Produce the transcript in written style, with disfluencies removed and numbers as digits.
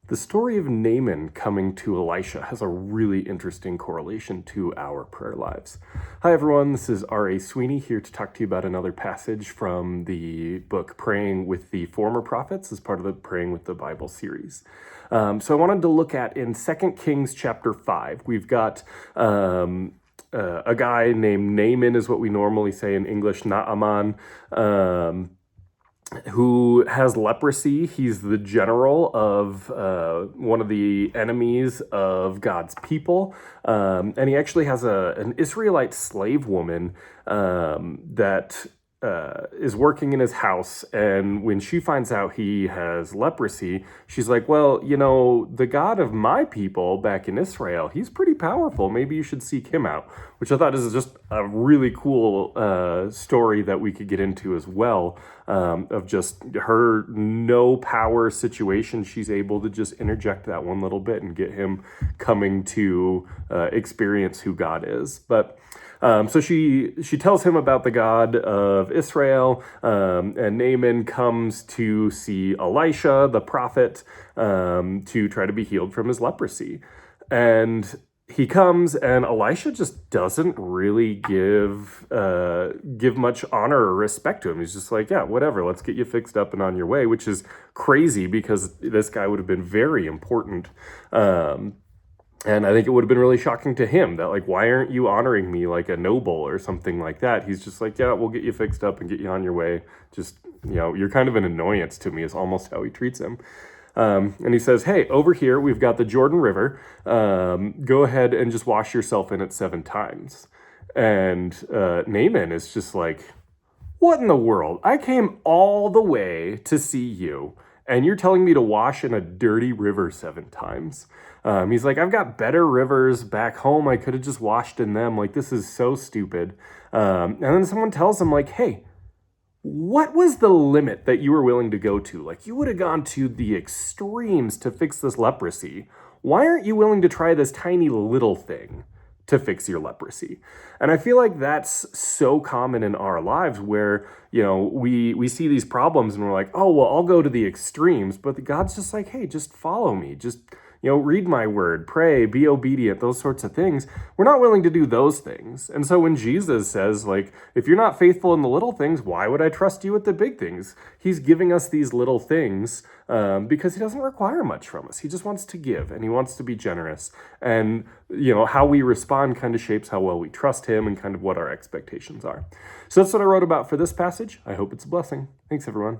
The story of Naaman coming to Elisha has a really interesting correlation to our prayer lives. Hi everyone, this is R.A. Sweeney here to talk to you about another passage from the book Praying with the Former Prophets as part of the Praying with the Bible series. So I wanted to look at in 2 Kings chapter 5, we've got a guy named Naaman is what we normally say in English, Naaman, who has leprosy. He's the general of one of the enemies of God's people. And he actually has an Israelite slave woman that is working in his house. And when she finds out he has leprosy, she's like, well, you know, the God of my people back in Israel, he's pretty powerful. Maybe you should seek him out, which I thought is just a really cool story that we could get into as well, of just her no power situation. She's able to just interject that one little bit and get him coming to experience who God is. But so she tells him about the God of Israel, and Naaman comes to see Elisha, the prophet, to try to be healed from his leprosy. And he comes, and Elisha just doesn't really give much honor or respect to him. He's just like, yeah, whatever, let's get you fixed up and on your way, which is crazy because this guy would have been very important. And I think it would have been really shocking to him that, like, why aren't you honoring me like a noble or something like that? He's just like, yeah, we'll get you fixed up and get you on your way. Just, you know, you're kind of an annoyance to me is almost how he treats him. And he says, hey, over here, we've got the Jordan River. Go ahead and just wash yourself in it 7 times. And Naaman is just like, what in the world? I came all the way to see you, and you're telling me to wash in a dirty river 7 times. He's like, I've got better rivers back home. I could have just washed in them. Like, this is so stupid. And then someone tells him, like, hey, what was the limit that you were willing to go to? Like, you would have gone to the extremes to fix this leprosy. Why aren't you willing to try this tiny little thing to fix your leprosy? And I feel like that's so common in our lives where, you know, we see these problems and we're like, oh, well, I'll go to the extremes. But God's just like, hey, just follow me. Just, you know, read my word, pray, be obedient, those sorts of things. We're not willing to do those things. And so when Jesus says, like, if you're not faithful in the little things, why would I trust you with the big things? He's giving us these little things because he doesn't require much from us. He just wants to give and he wants to be generous. And, you know, how we respond kind of shapes how well we trust him and kind of what our expectations are. So that's what I wrote about for this passage. I hope it's a blessing. Thanks, everyone.